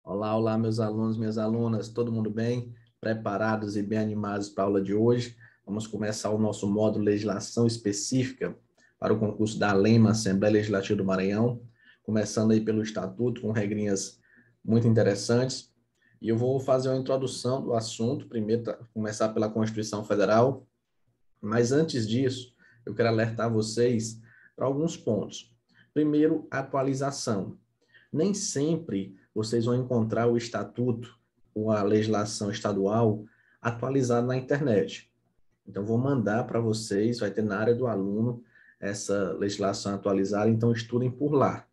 Olá, olá, meus alunos, minhas alunas, todo mundo bem? Preparados e bem animados para a aula de hoje? Vamos começar o nosso módulo Legislação Específica para o concurso da ALEMA, Assembleia Legislativa do Maranhão, começando aí pelo Estatuto, com regrinhas muito interessantes. E eu vou fazer uma introdução do assunto, primeiro começar pela Constituição Federal, mas antes disso, eu quero alertar vocês para alguns pontos. Primeiro, atualização. Nem sempre vocês vão encontrar o estatuto ou a legislação estadual atualizada na internet. Então, vou mandar para vocês, vai ter na área do aluno essa legislação atualizada, então estudem por lá,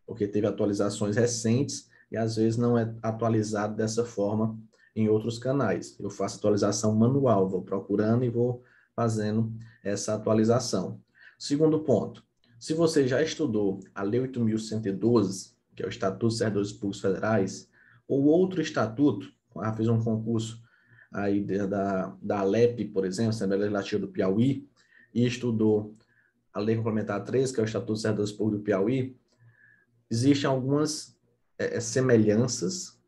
porque teve atualizações recentes e às vezes não é atualizado dessa forma em outros canais. Eu faço atualização manual, vou procurando e vou fazendo essa atualização. Segundo ponto, se você já estudou a Lei 8.112, que é o Estatuto dos Servidores Públicos Federais, ou outro estatuto, fiz um concurso aí da ALEP, por exemplo, Assembleia Legislativa do Piauí, e estudou a Lei Complementar 3, que é o Estatuto dos Servidores Públicos do Piauí, existem algumas semelhanças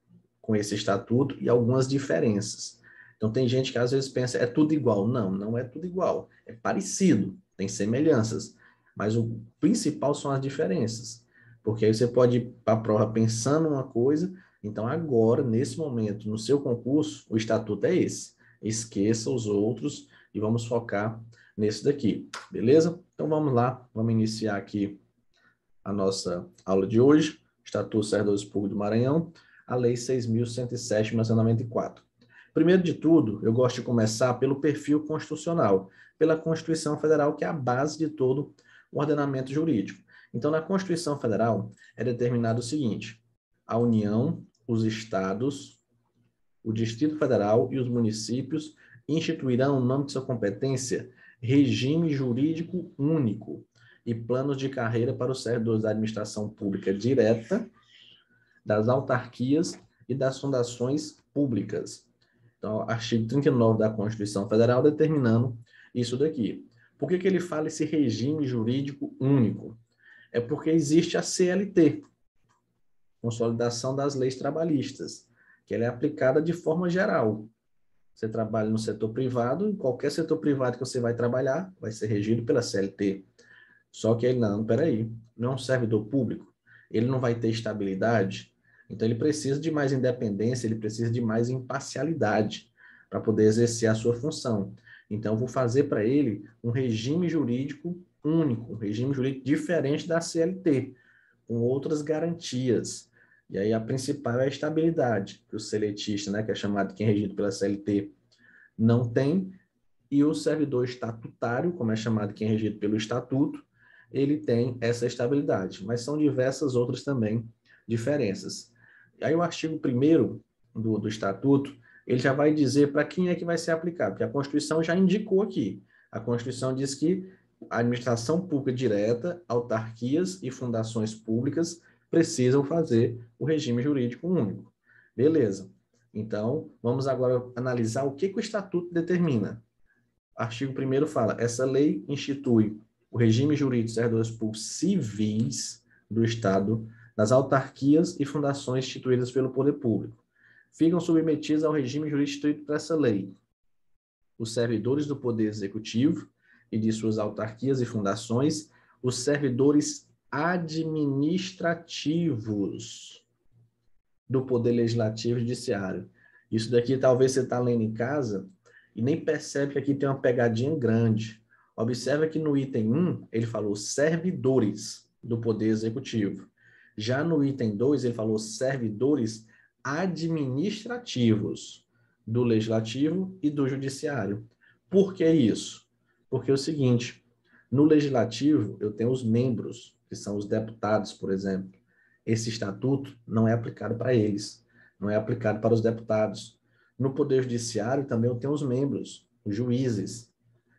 com esse estatuto e algumas diferenças. Então, tem gente que às vezes pensa, é tudo igual. Não, não é tudo igual. É parecido, tem semelhanças. Mas o principal são as diferenças. Porque aí você pode ir para a prova pensando uma coisa, então agora, nesse momento, no seu concurso, o estatuto é esse. Esqueça os outros e vamos focar nesse daqui, beleza? Então vamos lá, vamos iniciar aqui a nossa aula de hoje, Estatuto dos Servidores Públicos do Maranhão, a Lei 6.107 de 1994. Primeiro de tudo, eu gosto de começar pelo perfil constitucional, pela Constituição Federal, que é a base de todo o ordenamento jurídico. Então, na Constituição Federal, é determinado o seguinte: a União, os estados, o Distrito Federal e os municípios instituirão, no âmbito de sua competência, regime jurídico único e planos de carreira para os servidores da administração pública direta, das autarquias e das fundações públicas. Então, artigo 39 da Constituição Federal determinando isso daqui. Por que ele fala esse regime jurídico único? É porque existe a CLT, Consolidação das Leis Trabalhistas, que ela é aplicada de forma geral. Você trabalha no setor privado, em qualquer setor privado que você vai trabalhar, vai ser regido pela CLT. Só que ele, não, peraí, não é um servidor público, ele não vai ter estabilidade, então ele precisa de mais independência, ele precisa de mais imparcialidade para poder exercer a sua função. Então, eu vou fazer para ele um regime jurídico único, um regime jurídico diferente da CLT, com outras garantias. E aí a principal é a estabilidade, que o seletista, né, que é chamado quem é regido pela CLT, não tem, e o servidor estatutário, como é chamado quem é regido pelo estatuto, ele tem essa estabilidade, mas são diversas outras também diferenças. Aí o artigo 1º do estatuto, ele já vai dizer para quem é que vai ser aplicado, porque a Constituição já indicou aqui. A Constituição diz que a administração pública direta, autarquias e fundações públicas precisam fazer o regime jurídico único. Beleza. Então, vamos agora analisar o que o estatuto determina. Artigo 1º fala, essa lei institui o regime jurídico dos servidores públicos civis do Estado, das autarquias e fundações instituídas pelo poder público. Ficam submetidos ao regime jurídico instituído por essa lei os servidores do Poder Executivo e de suas autarquias e fundações, os servidores administrativos do Poder Legislativo e Judiciário. Isso daqui talvez você está lendo em casa e nem percebe que aqui tem uma pegadinha grande. Observa que no item 1, ele falou servidores do Poder Executivo. Já no item 2, ele falou servidores administrativos do Legislativo e do Judiciário. Por que isso? Porque é o seguinte, no Legislativo, eu tenho os membros, que são os deputados, por exemplo. Esse estatuto não é aplicado para eles, não é aplicado para os deputados. No Poder Judiciário também eu tenho os membros, os juízes,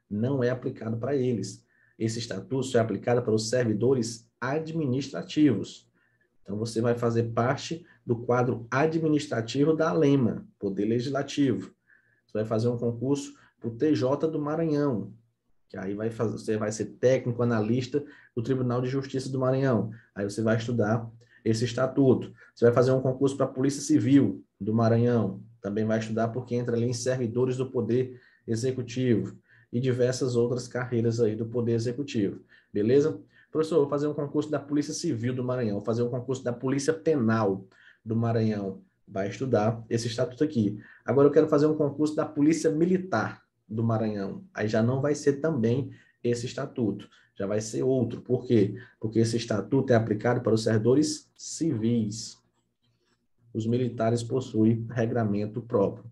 não é aplicado para eles. Esse estatuto só é aplicado para os servidores administrativos. Então, você vai fazer parte do quadro administrativo da ALEMA, Poder Legislativo. Você vai fazer um concurso para o TJ do Maranhão, que aí você vai ser técnico, analista do Tribunal de Justiça do Maranhão. Aí você vai estudar esse estatuto. Você vai fazer um concurso para a Polícia Civil do Maranhão, também vai estudar porque entra ali em servidores do Poder Executivo e diversas outras carreiras aí do Poder Executivo, beleza? Professor, vou fazer um concurso da Polícia Civil do Maranhão, vou fazer um concurso da Polícia Penal do Maranhão, vai estudar esse estatuto aqui. Agora eu quero fazer um concurso da Polícia Militar do Maranhão, aí já não vai ser também esse estatuto, já vai ser outro. Por quê? Porque esse estatuto é aplicado para os servidores civis. Os militares possuem regramento próprio.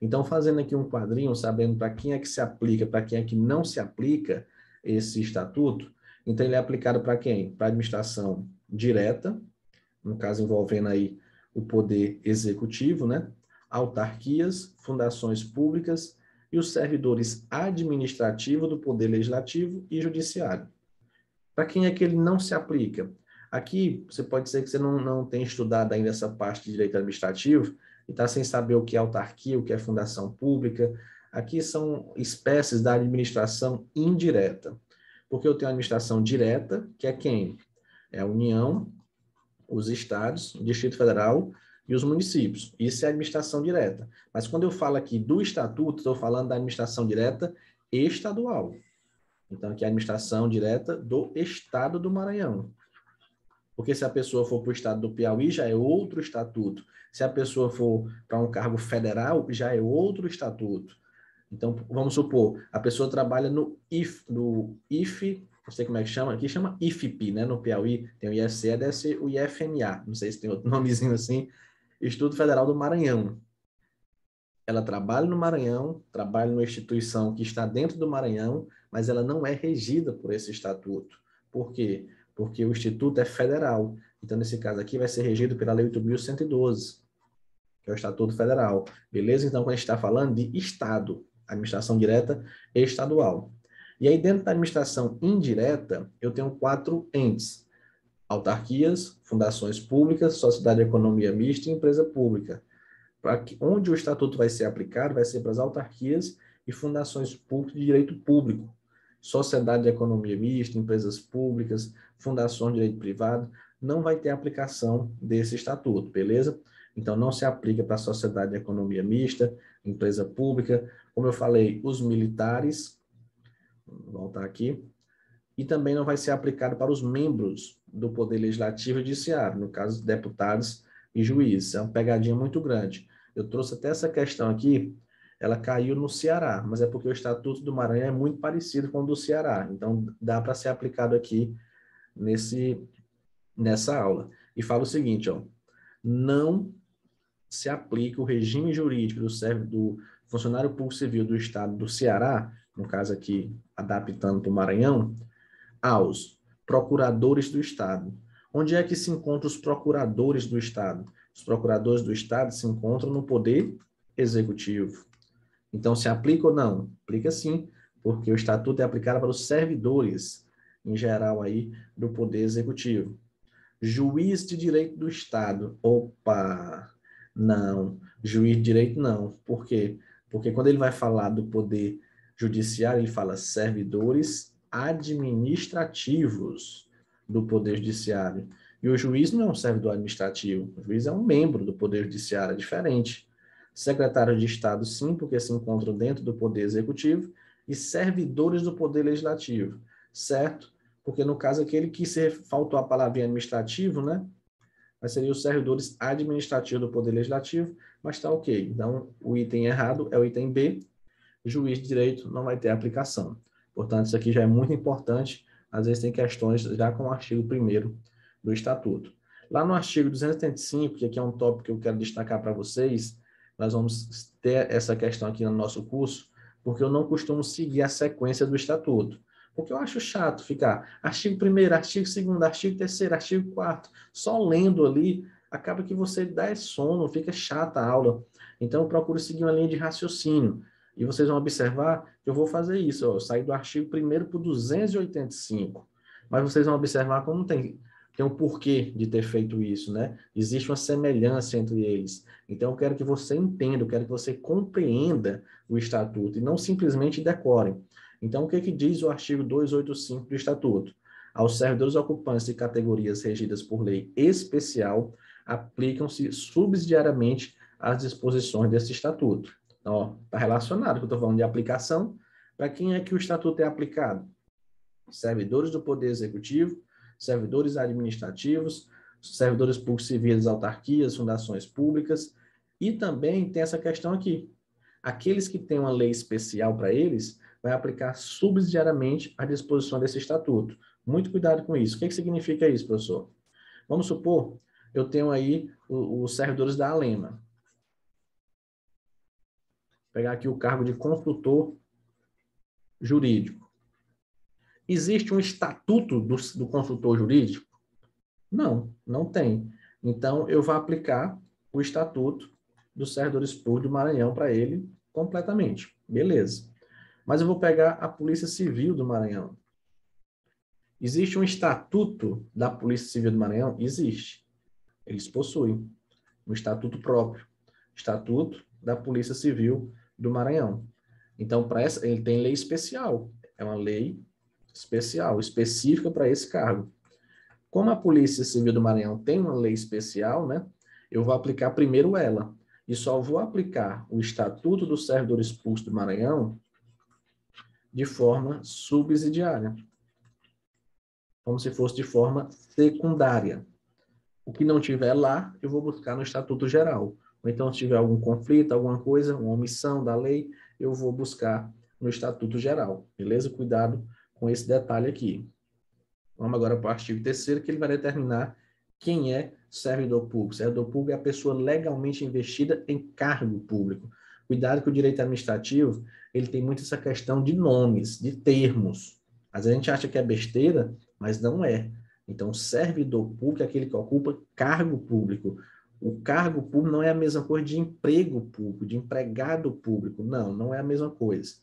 Então, fazendo aqui um quadrinho, sabendo para quem é que se aplica, para quem é que não se aplica esse estatuto, então ele é aplicado para quem? Para a administração direta, no caso envolvendo aí o poder executivo, né? Autarquias, fundações públicas e os servidores administrativos do poder legislativo e judiciário. Para quem é que ele não se aplica? Aqui, você pode dizer que você não tem estudado ainda essa parte de direito administrativo e está sem saber o que é autarquia, o que é fundação pública. Aqui são espécies da administração indireta. Porque eu tenho a administração direta, que é quem? É a União, os estados, o Distrito Federal e os municípios. Isso é a administração direta. Mas quando eu falo aqui do estatuto, estou falando da administração direta estadual. Então, aqui é a administração direta do estado do Maranhão. Porque se a pessoa for para o estado do Piauí, já é outro estatuto. Se a pessoa for para um cargo federal, já é outro estatuto. Então, vamos supor, a pessoa trabalha no IFE, não sei como é que chama, aqui chama IFP, né? No Piauí tem o IFCE, deve ser o IFMA, não sei se tem outro nomezinho assim, Instituto Federal do Maranhão. Ela trabalha no Maranhão, trabalha numa instituição que está dentro do Maranhão, mas ela não é regida por esse estatuto. Por quê? Porque o instituto é federal. Então, nesse caso aqui, vai ser regido pela Lei 8.112, que é o Estatuto Federal. Beleza? Então, quando a gente está falando de Estado, administração direta estadual. E aí, dentro da administração indireta, eu tenho 4 entes: autarquias, fundações públicas, sociedade de economia mista e empresa pública. Onde o estatuto vai ser aplicado vai ser para as autarquias e fundações públicas de direito público, sociedade de economia mista, empresas públicas, fundações de direito privado, não vai ter aplicação desse estatuto, beleza? Então, não se aplica para a sociedade de economia mista, empresa pública, como eu falei, os militares, vou voltar aqui, e também não vai ser aplicado para os membros do Poder Legislativo e Judiciário, no caso, deputados e juízes. É uma pegadinha muito grande. Eu trouxe até essa questão aqui, ela caiu no Ceará, mas é porque o Estatuto do Maranhão é muito parecido com o do Ceará, então dá para ser aplicado aqui nessa aula. E fala o seguinte, ó, não se aplica o regime jurídico do funcionário público civil do Estado do Ceará, no caso aqui, adaptando para o Maranhão, aos procuradores do Estado. Onde é que se encontram os procuradores do Estado? Os procuradores do Estado se encontram no Poder Executivo. Então, se aplica ou não? Aplica sim, porque o Estatuto é aplicado para os servidores, em geral, aí, do Poder Executivo. Juiz de direito do Estado. Opa! Não. Juiz de direito não. Por quê? Porque quando ele vai falar do Poder Judiciário, ele fala servidores administrativos do Poder Judiciário. E o juiz não é um servidor administrativo, o juiz é um membro do Poder Judiciário, é diferente. Secretário de Estado, sim, porque se encontram dentro do Poder Executivo, e servidores do Poder Legislativo, certo? Porque no caso aquele que se faltou a palavrinha administrativo, né? Mas seria os servidores administrativos do Poder Legislativo, mas está ok. Então, o item errado é o item B, juiz de direito não vai ter aplicação. Portanto, isso aqui já é muito importante. Às vezes tem questões já com o artigo 1º do Estatuto. Lá no artigo 275, que aqui é um tópico que eu quero destacar para vocês, nós vamos ter essa questão aqui no nosso curso, porque eu não costumo seguir a sequência do Estatuto. Porque eu acho chato ficar artigo 1º, artigo 2º, artigo 3º, artigo 4º, só lendo ali, acaba que você dá sono, fica chata a aula. Então, eu procuro seguir uma linha de raciocínio. E vocês vão observar que eu vou fazer isso, ó, sair do artigo 1º para o 285. Mas vocês vão observar como tem um porquê de ter feito isso, né? Existe uma semelhança entre eles. Então, eu quero que você entenda, eu quero que você compreenda o Estatuto e não simplesmente decore. Então, o que diz o artigo 285 do Estatuto? Aos servidores ocupantes de categorias regidas por lei especial, aplicam-se subsidiariamente as disposições desse estatuto. Então, está relacionado, que eu estou falando de aplicação. Para quem é que o estatuto é aplicado? Servidores do Poder Executivo, servidores administrativos, servidores públicos civis das autarquias, fundações públicas, e também tem essa questão aqui. Aqueles que têm uma lei especial para eles, vai aplicar subsidiariamente a disposição desse estatuto. Muito cuidado com isso. O que significa isso, professor? Vamos supor, eu tenho aí os servidores da Alema. Vou pegar aqui o cargo de consultor jurídico. Existe um estatuto do consultor jurídico? Não, não tem. Então, eu vou aplicar o estatuto dos servidores públicos do Maranhão para ele completamente. Beleza. Mas eu vou pegar a Polícia Civil do Maranhão. Existe um estatuto da Polícia Civil do Maranhão? Existe. Eles possuem um estatuto próprio. Estatuto da Polícia Civil do Maranhão. Então, para essa, ele tem lei especial. É uma lei especial, específica para esse cargo. Como a Polícia Civil do Maranhão tem uma lei especial, né? Eu vou aplicar primeiro ela. E só vou aplicar o Estatuto dos Servidores Públicos do Maranhão de forma subsidiária. Como se fosse de forma secundária. O que não tiver lá, eu vou buscar no Estatuto Geral. Ou então, se tiver algum conflito, alguma coisa, uma omissão da lei, eu vou buscar no Estatuto Geral. Beleza? Cuidado com esse detalhe aqui. Vamos agora para o artigo 3º, que ele vai determinar quem é servidor público. Servidor público é a pessoa legalmente investida em cargo público. Cuidado que o direito administrativo, ele tem muito essa questão de nomes, de termos. Às vezes a gente acha que é besteira, mas não é. Então, servidor público é aquele que ocupa cargo público. O cargo público não é a mesma coisa de emprego público, de empregado público. Não, não é a mesma coisa.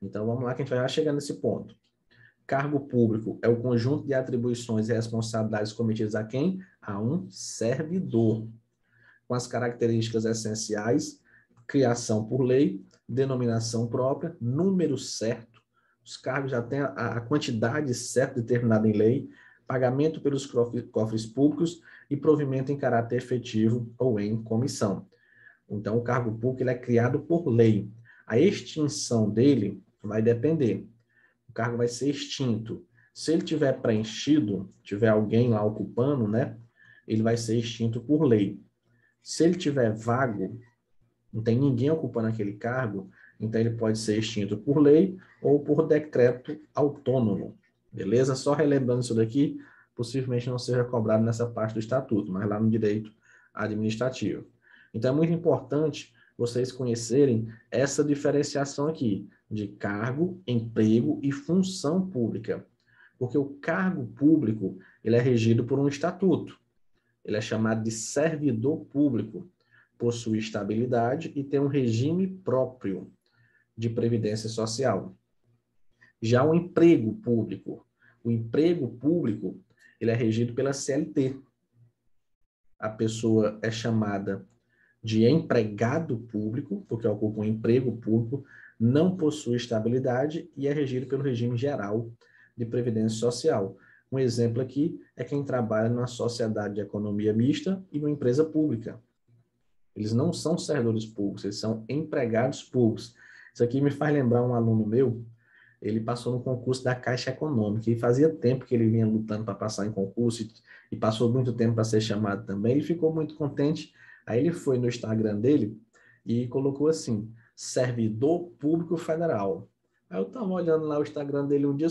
Então, vamos lá que a gente vai já chegar nesse ponto. Cargo público é o conjunto de atribuições e responsabilidades cometidas a quem? A um servidor, com as características essenciais: criação por lei, denominação própria, número certo, os cargos já têm a quantidade certa determinada em lei, pagamento pelos cofres públicos e provimento em caráter efetivo ou em comissão. Então, o cargo público ele é criado por lei. A extinção dele vai depender. O cargo vai ser extinto. Se ele tiver preenchido, tiver alguém lá ocupando, né, ele vai ser extinto por lei. Se ele tiver vago, não tem ninguém ocupando aquele cargo, então ele pode ser extinto por lei ou por decreto autônomo. Beleza? Só relembrando isso daqui, possivelmente não seja cobrado nessa parte do estatuto, mas lá no direito administrativo. Então é muito importante vocês conhecerem essa diferenciação aqui de cargo, emprego e função pública. Porque o cargo público, ele é regido por um estatuto. Ele é chamado de servidor público, possui estabilidade e tem um regime próprio de previdência social. Já o emprego público, ele é regido pela CLT. A pessoa é chamada de empregado público, porque ocupa um emprego público, não possui estabilidade e é regido pelo regime geral de previdência social. Um exemplo aqui é quem trabalha numa sociedade de economia mista e numa empresa pública. Eles não são servidores públicos, eles são empregados públicos. Isso aqui me faz lembrar um aluno meu, ele passou no concurso da Caixa Econômica, e fazia tempo que ele vinha lutando para passar em concurso, e passou muito tempo para ser chamado também, ele ficou muito contente. Aí ele foi no Instagram dele e colocou assim, servidor público federal. Aí eu estava olhando lá o Instagram dele um dia,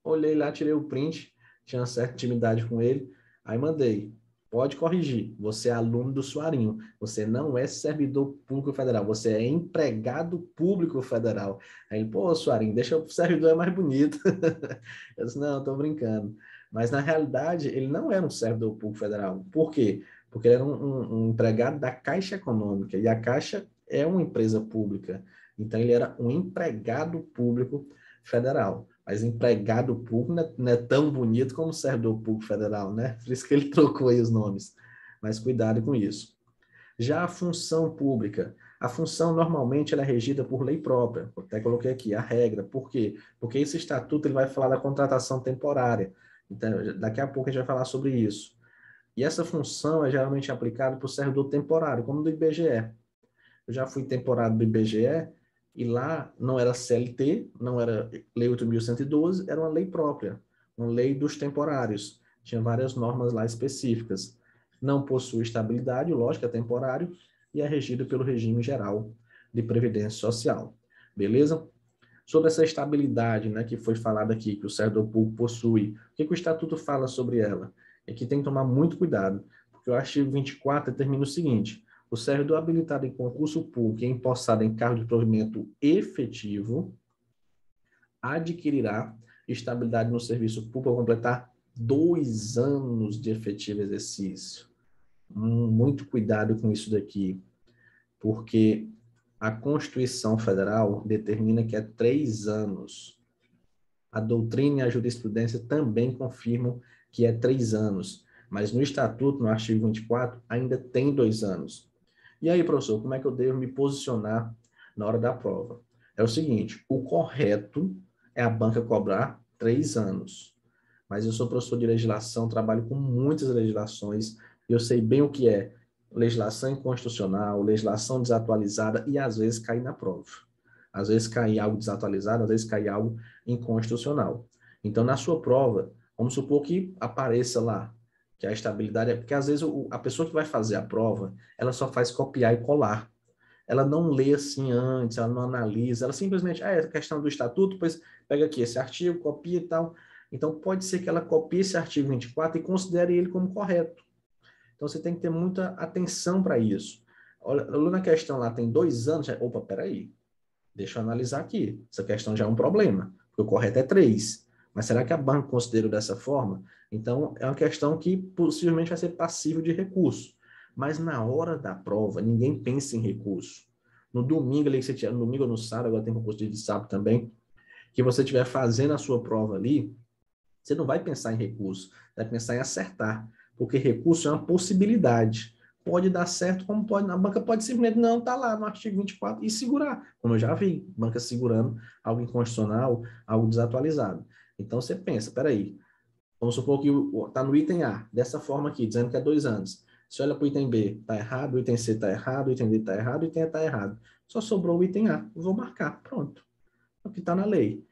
olhei lá, tirei o print, tinha uma certa intimidade com ele, aí mandei, pode corrigir, você é aluno do Suarinho, você não é servidor público federal, você é empregado público federal. Aí ele, pô, Suarinho, deixa o servidor é mais bonito. Eu disse, não, estou brincando. Mas na realidade, ele não era um servidor público federal. Por quê? Porque ele era um empregado da Caixa Econômica, e a Caixa é uma empresa pública. Então, ele era um empregado público federal. Mas empregado público não é tão bonito como servidor público federal, né? Por isso que ele trocou aí os nomes. Mas cuidado com isso. Já a função pública, a função normalmente ela é regida por lei própria. Eu até coloquei aqui a regra. Por quê? Porque esse estatuto ele vai falar da contratação temporária. Então, daqui a pouco a gente vai falar sobre isso. E essa função é geralmente aplicada para o servidor temporário, como do IBGE. Eu já fui temporário do IBGE e lá não era CLT, não era Lei 8.112, era uma lei própria, uma lei dos temporários. Tinha várias normas lá específicas. Não possui estabilidade, lógico, é temporário, e é regido pelo regime geral de previdência social. Beleza? Sobre essa estabilidade, né, que foi falado aqui, que o servidor público possui, o que o Estatuto fala sobre ela? É que tem que tomar muito cuidado, porque o artigo 24 determina o seguinte: o servidor habilitado em concurso público e empossado em cargo de provimento efetivo adquirirá estabilidade no serviço público ao completar 2 anos de efetivo exercício. Muito cuidado com isso daqui, porque a Constituição Federal determina que é 3 anos. A doutrina e a jurisprudência também confirmam que é 3 anos. Mas no Estatuto, no artigo 24, ainda tem 2 anos. E aí, professor, como é que eu devo me posicionar na hora da prova? É o seguinte, o correto é a banca cobrar 3 anos. Mas eu sou professor de legislação, trabalho com muitas legislações, eu sei bem o que é legislação inconstitucional, legislação desatualizada e às vezes cair na prova. Às vezes cai algo desatualizado, às vezes cai algo inconstitucional. Então, na sua prova, vamos supor que apareça lá que a estabilidade é... Porque às vezes a pessoa que vai fazer a prova, ela só faz copiar e colar. Ela não lê assim antes, ela não analisa, ela simplesmente, é questão do estatuto, pois pega aqui esse artigo, copia e tal. Então, pode ser que ela copie esse artigo 24 e considere ele como correto. Então, você tem que ter muita atenção para isso. Olha, na questão lá, tem 2 anos, opa, peraí, deixa eu analisar aqui. Essa questão já é um problema, porque o correto é 3. Mas será que a banca considerou dessa forma? Então, é uma questão que possivelmente vai ser passível de recurso. Mas na hora da prova, ninguém pensa em recurso. No domingo, ali que você tinha, no domingo ou no sábado, agora tem concurso de sábado também, que você estiver fazendo a sua prova ali, você não vai pensar em recurso, vai pensar em acertar, porque recurso é uma possibilidade. Pode dar certo, como pode. A banca pode simplesmente não estar lá no artigo 24 e segurar, como eu já vi, banca segurando algo inconstitucional, algo desatualizado. Então você pensa, peraí, vamos supor que está no item A, dessa forma aqui, dizendo que é 2 anos. Você olha para o item B, está errado, o item C está errado, o item D está errado, o item E está errado. Só sobrou o item A, vou marcar, pronto. É o que está na lei.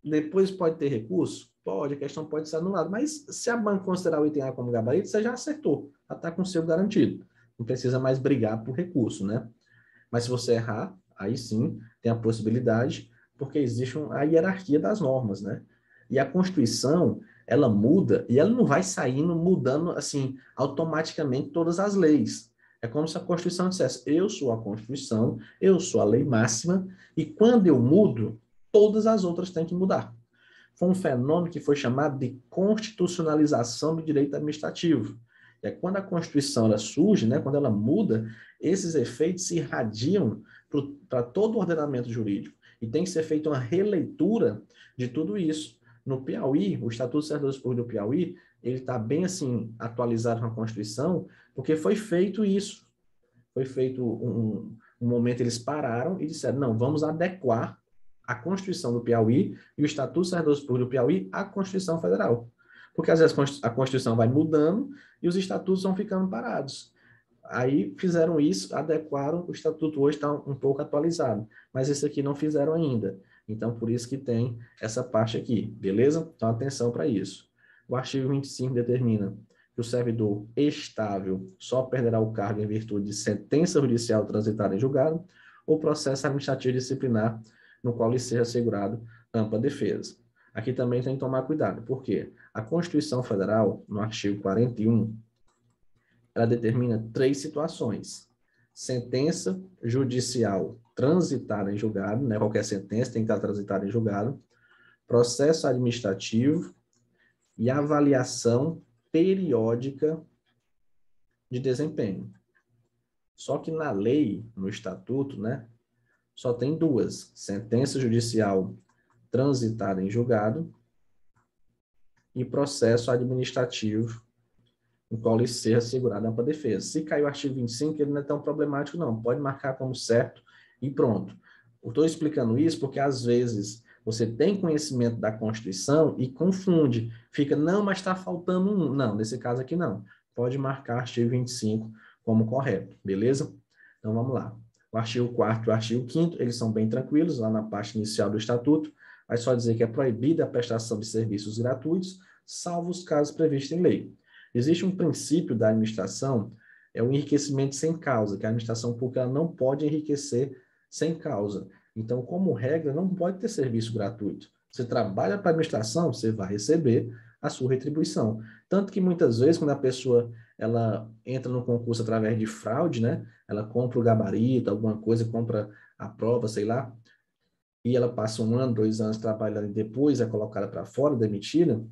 Depois pode ter recurso? Pode, a questão pode ser anulada. Mas se a banca considerar o item A como gabarito, você já acertou. Já está com o seu garantido. Não precisa mais brigar por recurso, né? Mas se você errar, aí sim tem a possibilidade, porque existe a hierarquia das normas, né? E a Constituição, ela muda, e ela não vai saindo mudando, assim, automaticamente todas as leis. É como se a Constituição dissesse, eu sou a Constituição, eu sou a lei máxima, e quando eu mudo, todas as outras têm que mudar. Foi um fenômeno que foi chamado de constitucionalização do direito administrativo. É quando a Constituição ela surge, né, quando ela muda, esses efeitos se irradiam para todo o ordenamento jurídico. E tem que ser feita uma releitura de tudo isso. No Piauí, o Estatuto dos Servidores Públicos do Piauí, ele está bem assim atualizado com a Constituição, porque foi feito isso. Foi feito um momento, eles pararam e disseram, não, vamos adequar a Constituição do Piauí e o Estatuto dos Servidores Públicos do Piauí à Constituição Federal. Porque às vezes a Constituição vai mudando e os estatutos vão ficando parados. Aí fizeram isso, adequaram, o estatuto hoje está um pouco atualizado, mas esse aqui não fizeram ainda. Então, por isso que tem essa parte aqui, beleza? Então, atenção para isso. O artigo 25 determina que o servidor estável só perderá o cargo em virtude de sentença judicial transitada em julgado ou processo administrativo disciplinar no qual lhe seja assegurado ampla defesa. Aqui também tem que tomar cuidado, porque a Constituição Federal, no artigo 41, ela determina 3 situações. Sentença judicial transitada em julgado, né? Qualquer sentença tem que estar transitada em julgado, processo administrativo e avaliação periódica de desempenho. Só que na lei, no estatuto, né, só tem 2, sentença judicial transitada em julgado e processo administrativo em qual lhe seja assegurada ampla defesa. Se caiu o artigo 25, ele não é tão problemático, não. Pode marcar como certo e pronto. Eu estou explicando isso porque, às vezes, Você tem conhecimento da Constituição e confunde. Fica, não, mas está faltando um. Não, nesse caso aqui não. Pode marcar artigo 25 como correto, beleza? Então, vamos lá. O artigo 4º e o artigo 5º, eles são bem tranquilos, lá na parte inicial do Estatuto. Vai só dizer que é proibida a prestação de serviços gratuitos, salvo os casos previstos em lei. Existe um princípio da administração, é o enriquecimento sem causa, que a administração pública não pode enriquecer sem causa. Então, como regra, não pode ter serviço gratuito. Você trabalha para a administração, você vai receber a sua retribuição. Tanto que muitas vezes, quando a pessoa ela entra no concurso através de fraude, né? Ela compra o gabarito, alguma coisa, compra a prova, sei lá, e ela passa 1 ano, 2 anos trabalhando e depois é colocada para fora, demitida,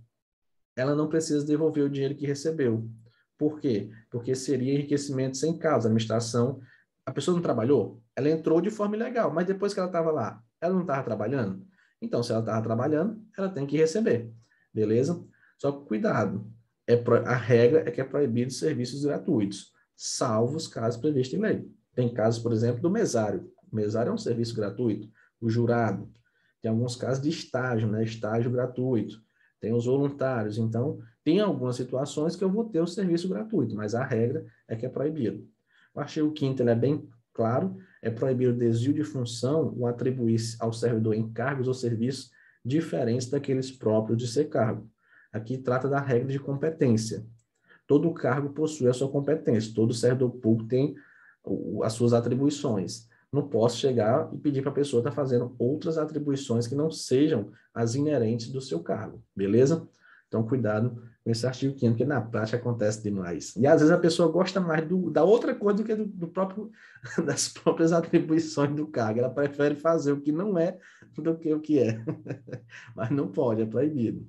ela não precisa devolver o dinheiro que recebeu. Por quê? Porque seria enriquecimento sem causa. A administração, a pessoa não trabalhou, ela entrou de forma ilegal, mas depois que ela estava lá, ela não estava trabalhando? Então, se ela estava trabalhando, ela tem que receber, beleza? Só que cuidado, a regra é que é proibido serviços gratuitos, salvo os casos previstos em lei. Tem casos, por exemplo, do mesário. O mesário é um serviço gratuito. O jurado. Tem alguns casos de estágio, né? Estágio gratuito. Tem os voluntários. Então, tem algumas situações que eu vou ter o serviço gratuito, mas a regra é que é proibido. O artigo 5º ele é bem claro, é proibir o desvio de função ou atribuir ao servidor encargos ou serviços diferentes daqueles próprios de ser cargo. Aqui trata da regra de competência. Todo cargo possui a sua competência, todo servidor público tem as suas atribuições. Não posso chegar e pedir para a pessoa estar fazendo outras atribuições que não sejam as inerentes do seu cargo, beleza? Então, cuidado com esse artigo 5º, porque na prática acontece demais. E às vezes a pessoa gosta mais da outra coisa do que do próprio, das próprias atribuições do cargo. Ela prefere fazer o que não é do que o que é. Mas não pode, é proibido.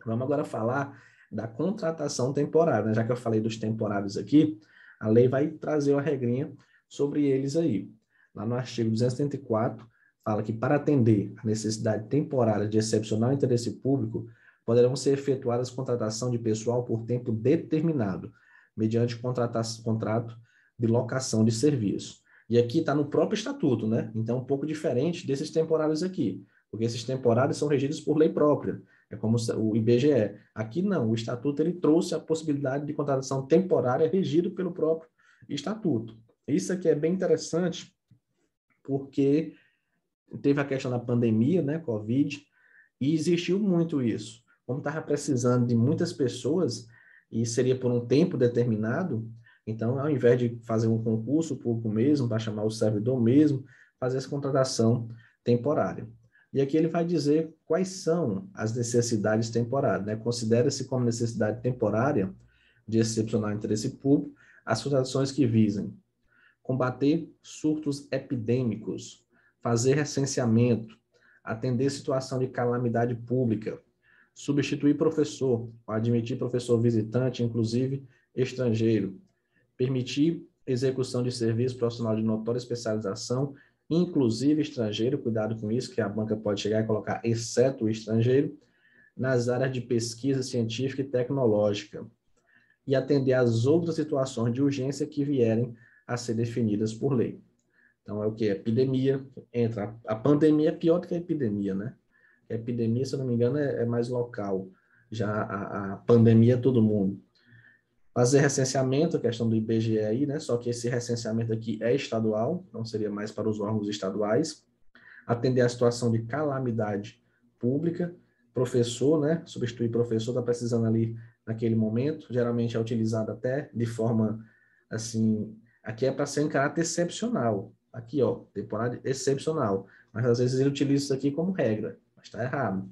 Vamos agora falar da contratação temporária, né? Já que eu falei dos temporários aqui, a lei vai trazer uma regrinha sobre eles aí. Lá no artigo 274, fala que para atender a necessidade temporária de excepcional interesse público, poderão ser efetuadas contratação de pessoal por tempo determinado, mediante contrato de locação de serviço. E aqui está no próprio estatuto, né? Então, um pouco diferente desses temporários aqui, porque esses temporários são regidos por lei própria. É como o IBGE. Aqui não, o Estatuto ele trouxe a possibilidade de contratação temporária regido pelo próprio Estatuto. Isso aqui é bem interessante, porque teve a questão da pandemia, né, Covid, e existiu muito isso. Como estava precisando de muitas pessoas, e seria por um tempo determinado, então, ao invés de fazer um concurso público mesmo, para chamar o servidor mesmo, fazer essa contratação temporária. E aqui ele vai dizer quais são as necessidades temporárias, né? Considera-se como necessidade temporária de excepcional interesse público as contratações que visem combater surtos epidêmicos, fazer recenseamento, atender situação de calamidade pública, substituir professor, admitir professor visitante, inclusive estrangeiro, permitir execução de serviço profissional de notória especialização, inclusive estrangeiro, cuidado com isso, que a banca pode chegar e colocar exceto o estrangeiro, nas áreas de pesquisa científica e tecnológica, e atender às outras situações de urgência que vierem a ser definidas por lei. Então, é o que? Epidemia, entra. A pandemia é pior do que a epidemia, né? A epidemia, se eu não me engano, é mais local. Já a pandemia é todo mundo. Fazer recenseamento, a questão do IBGE aí, né? Só que esse recenseamento aqui é estadual, não seria mais para os órgãos estaduais. Atender a situação de calamidade pública, professor, né? Substituir professor, está precisando ali naquele momento. Geralmente é utilizado até de forma, assim, aqui é para ser em caráter excepcional. Aqui, ó, temporada excepcional. Mas às vezes ele utiliza isso aqui como regra, mas está errado.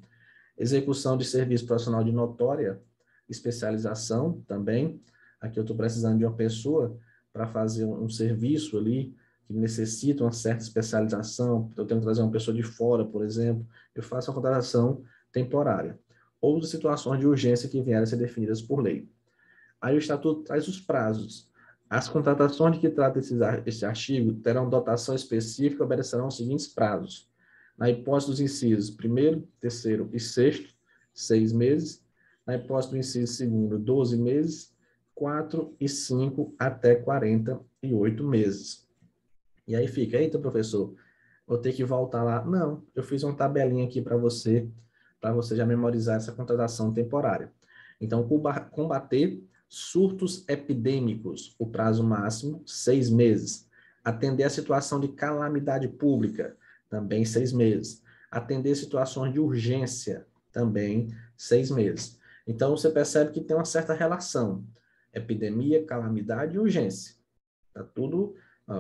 Execução de serviço profissional de notória especialização também. Aqui eu estou precisando de uma pessoa para fazer um serviço ali que necessita uma certa especialização. Eu tenho que trazer uma pessoa de fora, por exemplo. Eu faço a contratação temporária. Ou de situações de urgência que vierem a ser definidas por lei. Aí o Estatuto traz os prazos. As contratações de que trata esse artigo terão dotação específica e obedecerão aos seguintes prazos. Na hipótese dos incisos 1º, 3º e 6º, 6 meses. Na hipótese do inciso 2º, 12 meses. 4 e 5 até 48 meses. E aí fica, eita, professor, Vou ter que voltar lá. Não, eu fiz uma tabelinha aqui para você já memorizar essa contratação temporária. Então, combater surtos epidêmicos, o prazo máximo, 6 meses. Atender a situação de calamidade pública, também 6 meses. Atender situações de urgência, também 6 meses. Então, você percebe que tem uma certa relação. Epidemia, calamidade e urgência. Está tudo...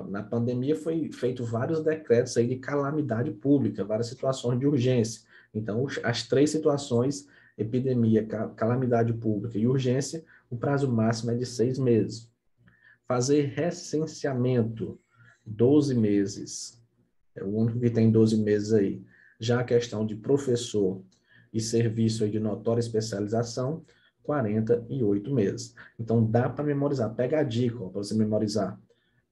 Na pandemia foi feito vários decretos aí de calamidade pública, várias situações de urgência. Então, as 3 situações, epidemia, calamidade pública e urgência, o prazo máximo é de 6 meses. Fazer recenseamento, 12 meses. É o único que tem 12 meses aí. Já a questão de professor e serviço aí de notória especialização, 48 meses. Então, dá para memorizar. Pega a dica para você memorizar.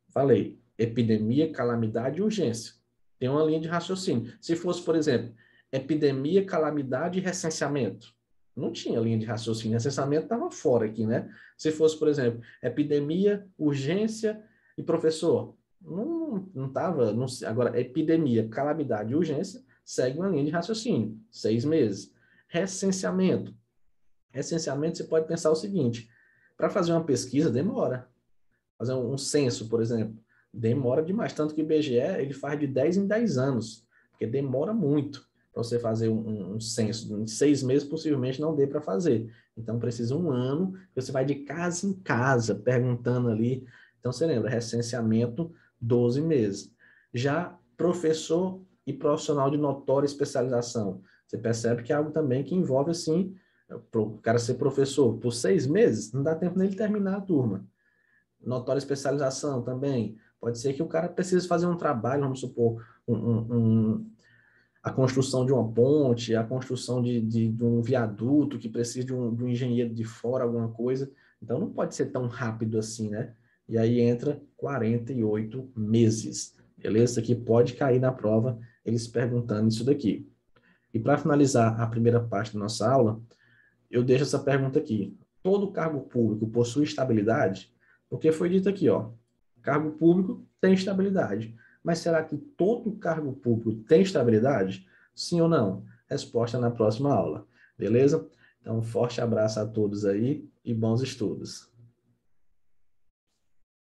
Falei, epidemia, calamidade e urgência. Tem uma linha de raciocínio. Se fosse, por exemplo, epidemia, calamidade e recenseamento, não tinha linha de raciocínio. Recenseamento estava fora aqui, né? Se fosse, por exemplo, epidemia, urgência e professor, não estava. Agora, epidemia, calamidade e urgência segue uma linha de raciocínio. 6 meses. Recenseamento. Recenseamento, você pode pensar o seguinte: para fazer uma pesquisa, demora. Fazer um censo, por exemplo, demora demais. Tanto que o IBGE ele faz de 10 em 10 anos, porque demora muito para você fazer um censo. Em 6 meses, possivelmente, não dê para fazer. Então, precisa um ano, você vai de casa em casa, perguntando ali. Então, você lembra, recenseamento, 12 meses. Já professor e profissional de notória especialização. Você percebe que é algo também que envolve, assim, o cara ser professor por 6 meses, não dá tempo nem de terminar a turma. Notória especialização também. Pode ser que o cara precise fazer um trabalho, vamos supor, a construção de uma ponte, a construção de um viaduto que precisa de um engenheiro de fora, alguma coisa. Então, não pode ser tão rápido assim, né? E aí entra 48 meses. Beleza? Isso aqui pode cair na prova, eles perguntando isso daqui. E para finalizar a primeira parte da nossa aula, eu deixo essa pergunta aqui. Todo cargo público possui estabilidade? Porque foi dito aqui, ó, cargo público tem estabilidade. Mas será que todo cargo público tem estabilidade? Sim ou não? Resposta na próxima aula. Beleza? Então, um forte abraço a todos aí e bons estudos.